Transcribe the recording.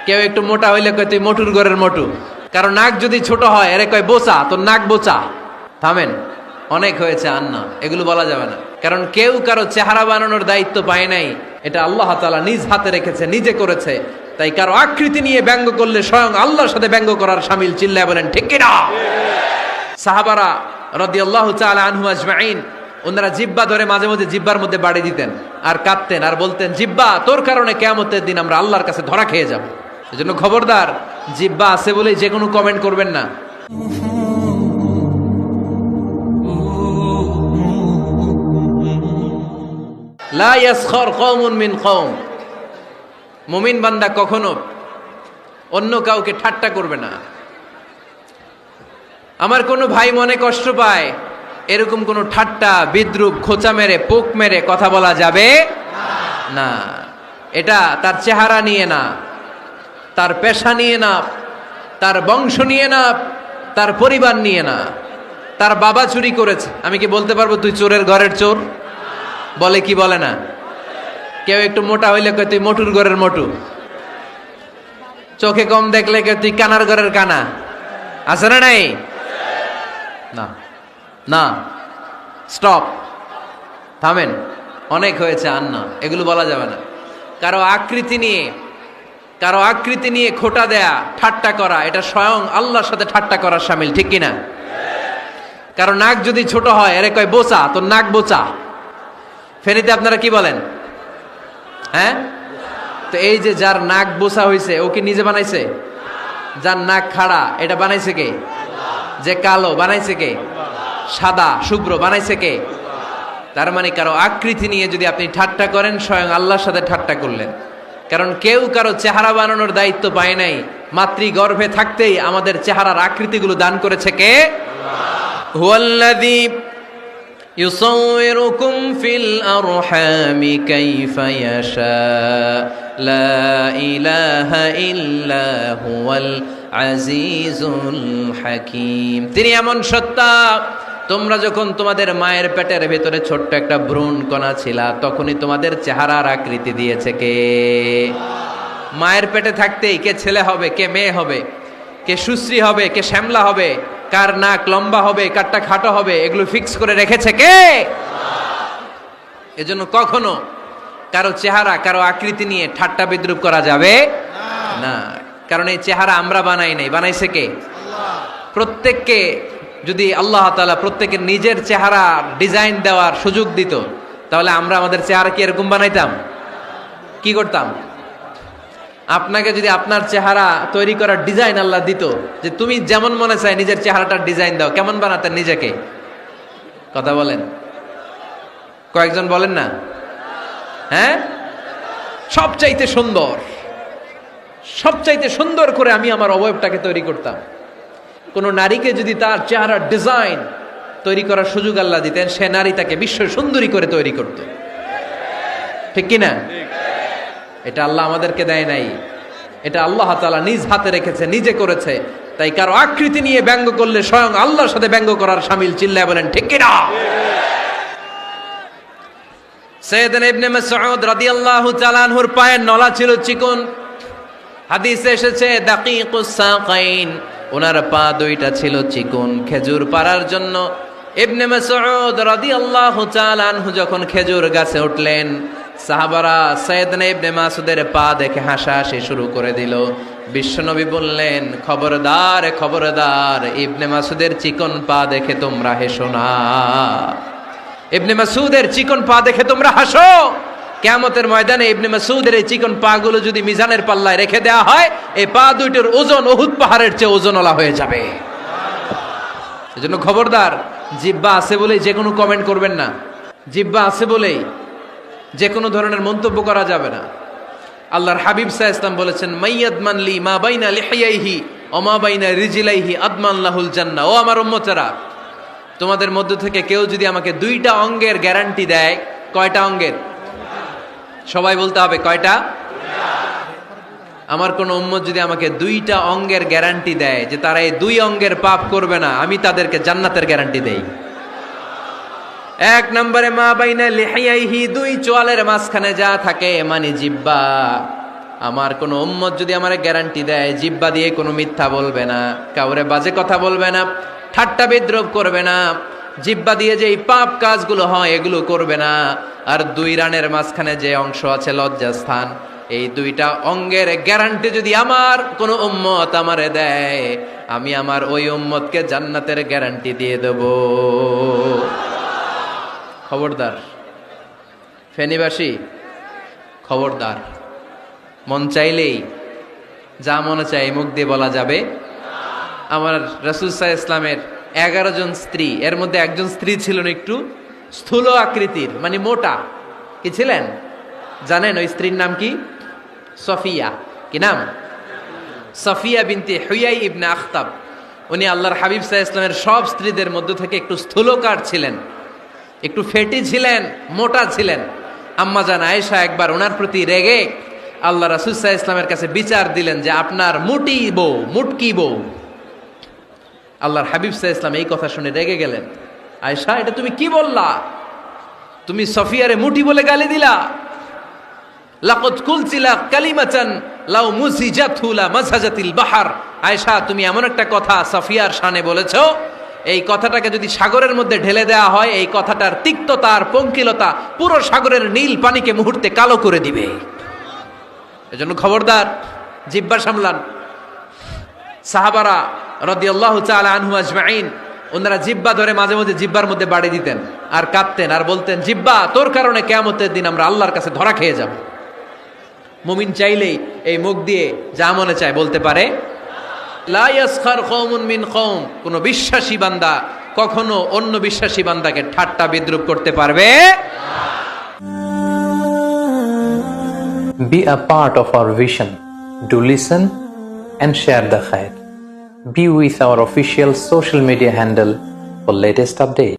কেউ একটু মোটা হইলে কয় তুই মোটুর ঘরের মোটু, কারণ নাক যদি ছোট হয় এরে কয় বোচা, তোর নাক বোচা। থামেন, অনেক হয়েছে আর না, এগুলো বলা যাবে না। কারণ কেউ কারো চেহারা বানানোর দায়িত্ব পায় নাই, এটা আল্লাহ তাআলা নিজ হাতে রেখেছে, নিজে করেছে। তাই কারো আকৃতি নিয়ে ব্যঙ্গ করলে স্বয়ং আল্লাহর সাথে ব্যঙ্গ করার শামিল। চিল্লায় বলেন ঠিক কিনা? সাহাবারা রাদিয়াল্লাহু তাআলা আনহু আজমাইন, ওনারা জিব্বা ধরে মাঝে মাঝে জিব্বার মধ্যে বাড়ি দিতেন আর কাঁদতেন আর বলতেন, জিব্বা তোর কারণে কিয়ামতের দিন আমরা আল্লাহর কাছে ধরা খেয়ে যাব। এজন্য খবরদার, জিব্বা আছে বলেই যে কোনো কমেন্ট করবেন না। লা ইয়াসখর কওমুন মিন কওম, মুমিন বান্দা কখনো অন্য কাউকে ঠাট্টা করবে না। আমার কোনো ভাই মনে কষ্ট পায়, এরকম কোনো ঠাট্টা, বিদ্রুপ, খোঁচা মেরে, পোক মেরে কথা বলা যাবে না। এটা তার চেহারা নিয়ে না, তার পেশা নিয়ে না, তার বংশ নিয়ে না, তার পরিবার নিয়ে না। তার বাবা চুরি করেছে, আমি কি বলতে পারবো তুই চোরের ঘরের চোর? বলে কি বলে না? কেউ একটু মোটা হইলে কয় তুই মোটুর ঘরের মোটু, চোখে কম দেখলে কয় তুই কানার ঘরের কানা। আছে না নাই? না না, স্টপ, থামেন, অনেক হয়েছে আর না, এগুলো বলা যাবে না। কারো আকৃতি নিয়ে খোটা দেয়া, ঠাট্টা করা, এটা স্বয়ং আল্লাহর সাথে ঠাট্টা করার শামিল। ঠিক কিনা? কারো নাক যদি ছোট হয় এরে কয় বোচা, তোর নাক বোচা। ফেনীতে আপনারা কি বলেন? হ্যাঁ, তো এই যে যার নাক বোচা হয়েছে, ও কি নিজে বানাইছে? যার নাক খাড়া, এটা বানাইছে কে? যে কালো, বানাইছে কে? সাদা শুভ্র, বানাইছে কে? তার মানে কারো আকৃতি নিয়ে যদি আপনি ঠাট্টা করেন, স্বয়ং আল্লাহর সাথে ঠাট্টা করলেন। কারণ কেউ কারো চেহারা বানানোর দায়িত্ব পায় নাই, মাতৃগর্ভে থাকতেই আমাদের চেহারার আকৃতিগুলো দান করেছে কে? হুয়াল্লাযী ইউসাউইরুকুম ফিল আরহামি কাইফা ইয়াশা লা ইলাহা ইল্লা হুয়াল আজিজুল হাকীম। তিনি এমন সত্তা, তোমরা যখন তোমাদের মায়ের পেটের ভেতরে ছোট্ট একটা ভ্রূণ কণা ছিলা, তখনই তোমাদের চেহারার আকৃতি দিয়েছে কে? মায়ের পেটে থাকতেই কে ছেলে হবে, কে মেয়ে হবে, কে সুশ্রী হবে, কে শ্যামলা হবে, কার নাক লম্বা হবে, কারটা খাটো হবে, এগুলো ফিক্স করে রেখেছে কে? এজন্য কখনো কারো চেহারা, কারো আকৃতি নিয়ে ঠাট্টা বিদ্রুপ করা যাবে না। কারণ এই চেহারা আমরা বানাই নাই, বানাইছে কে? প্রত্যেককে যদি আল্লাহ তাআলা প্রত্যেকের নিজের চেহারা ডিজাইন দেওয়ার সুযোগ দিত, তাহলে আমরা আমাদের চেহারা কি এরকম বানাইতাম? কি করতাম? আপনাকে যদি আপনার চেহারা তৈরি করার ডিজাইন আল্লাহ দিত, যে তুমি যেমন মনে চাই নিজের চেহারাটার ডিজাইন দাও, কেমন বানাতেন নিজেকে? কথা বলেন, কয়েকজন বলেন না? হ্যাঁ, সবচাইতে সুন্দর করে আমি আমার অবয়বটাকে তৈরি করতাম। কোন নারীকে যদি তার চেহারার ডিজাইন তৈরি করার সুযোগ আল্লাহ দিতেন, সে নারী তাকে বিশ্ব সুন্দরী করে তৈরি করত। ঠিক কিনা? এটা আল্লাহ আমাদেরকে দেয় নাই, এটা আল্লাহ তাআলা নিজ হাতে রেখেছে, নিজে করেছে। তাই কারো আকৃতি নিয়ে ব্যঙ্গ করলে স্বয়ং আল্লাহর সাথে ব্যঙ্গ করার শামিল। চিল্লায় বলেন ঠিক কিনা? সাইয়েদনা ইবনে মাসউদ রাদিয়াল্লাহু তাআলা আনহুর পায়ের নলা ছিল চিকন। হাদিসে এসেছে দাকিকুস সাকাইন, ওনার পা দুইটা ছিল চিকন খেজুর পাড়ার জন্য। ইবনে মাসউদ রাদিয়াল্লাহু তাআলা আনহু যখন খেজুর গাছে উঠলেন, সাহাবারা সাইয়েদনা ইবনে মাসউদের পা দেখে হাসাহাসি শুরু করে দিল। বিশ্বনবী বললেন, খবরদার খবরদার, ইবনে মাসউদের চিকন পা দেখে তোমরা হেসো না। ইবনে মাসউদের চিকন পা দেখে তোমরা হাসো। কিয়ামতের ময়দানে ইবনে মাসউদের এই চিকন পা গুলো যদি মিজানের পাল্লায় রেখে দেওয়া হয়, এই পা দুইটার ওজন উহুদ পাহাড়ের চেয়ে ওজনওয়ালা হয়ে যাবে। এজন্য খবরদার, জিহ্বা আছে বলেই যে কোনো কমেন্ট করবেন না, জিহ্বা আছে বলেই যে কোনো ধরনের মন্তব্য করা যাবে না। আল্লাহর হাবিব সাল্লাল্লাহু আলাইহি ওয়াসাল্লাম বলেছেন, মাইয়াদমান লি মা বাইনা লিহিয়াইহি ওয়া মা বাইনা রিজলাইহি আদমান লাহুল জান্নাহ। ও আমার উম্মতেরা, তোমাদের মধ্য থেকে কেউ যদি আমাকে দুইটা অঙ্গের গ্যারান্টি দেয়, কয়টা অঙ্গের? সবাই বলতে হবে কয়টা? আমার কোন উম্মত যদি আমাকে দুইটা অঙ্গের গ্যারান্টি দেয় যে তারা এই দুই অঙ্গের পাপ করবে না, আমি তাদেরকে জান্নাতের গ্যারান্টি দেই। এক নম্বরে মা বাইনা লিহিয়াইহি, দুই চোয়ালের মাঝখানে যা থাকে মানে জিহ্বা, আমার কোন উম্মত যদি আমার গ্যারান্টি দেয় জিহ্বা দিয়ে কোনো মিথ্যা বলবে না, কাউরে বাজে কথা বলবে না, ঠাট্টা বিদ্রূপ করবে না, জিহ্বা দিয়ে যে এই পাপ কাজগুলো হয় এগুলো করবে না, আর দুই রানের মাঝখানে যে অংশ আছে লজ্জাস্থান, এই দুইটা অঙ্গের গ্যারান্টি যদি আমার কোন উম্মত আমারে দেয়, আমি আমার ওই উম্মতকে জান্নাতের গ্যারান্টি দিয়ে দেব। খবরদার ফেনীবাসী, খবরদার। মন চাইলেই যা মনে চাই মুখ দিয়ে বলা যাবে। আমার রাসূল সাল্লাল্লাহু আলাইহি ইসলামের 11 জন স্ত্রী, এর মধ্যে একজন স্ত্রী ছিলেন একটু স্থূল আকৃতির, মানে মোটা। কি ছিলেন জানেন? ওই স্ত্রীর নাম কি? সফিয়া। কি নাম? সফিয়া বিনতে হুয়াই ইবনে আখতাব। উনি আল্লাহর হাবিব সাল্লাল্লাহু আলাইহি ইসলামের সব স্ত্রীদের মধ্য থেকে একটু স্থূলকার ছিলেন, একটু ফেটি ছিলেন, মোটা ছিলেন। আম্মাজান আয়েশা একবার ওনার প্রতি রেগে আল্লাহ রাসূল সাল্লাল্লাহু আলাইহি ইসলামের কাছে বিচার দিলেন যে আপনার মুটি বউ, মুটকি বউ। আল্লাহর হাবিব সাল্লাল্লাহু আলাইহি ইসলাম এই কথা শুনে রেগে গেলেন। আয়েশা, এটা তুমি কি বললা? তুমি সফিয়ারে মুটি বলে গালি দিলা। লাকাদ কুলতিলা কালিমাতান লাউ মুজিজাতহু লা মাসাজাতিল বাহর। আয়েশা, তুমি এমন একটা কথা সফিয়ার শানে বলেছো, এই কথাটাকে যদি সাগরের মধ্যে ঢেলে দেওয়া হয়, এই কথাটার তিক্ততা আর পঙ্কিলতা পুরো সাগরের নীল পানিকে মুহূর্তে কালো করে দিবে। এজন্য খবরদার, জিহ্বা সামলান। সাহাবারা রাদিয়াল্লাহু তাআলা আনহু আজমাইন, ওনারা জিহ্বা ধরে মাঝে মাঝে জিহ্বার মধ্যে বাড়ি দিতেন আর কাঁদতেন আর বলতেন, জিহ্বা, তোর কারণে কিয়ামতের দিন আমরা আল্লাহর কাছে ধরা খেয়ে যাব। মুমিন চাইলেই এই মুখ দিয়ে যা মনে চায় বলতে পারে। লা ইয়াসখার কওমুন মিন কওম, কোন বিশ্বাসী বান্দা কখনো অন্য বিশ্বাসী বান্দাকে ঠাট্টা বিদ্রূপ করতে পারবে। Be a part of our vision. Do listen and share the khair. Be with our official social media handle for latest updates.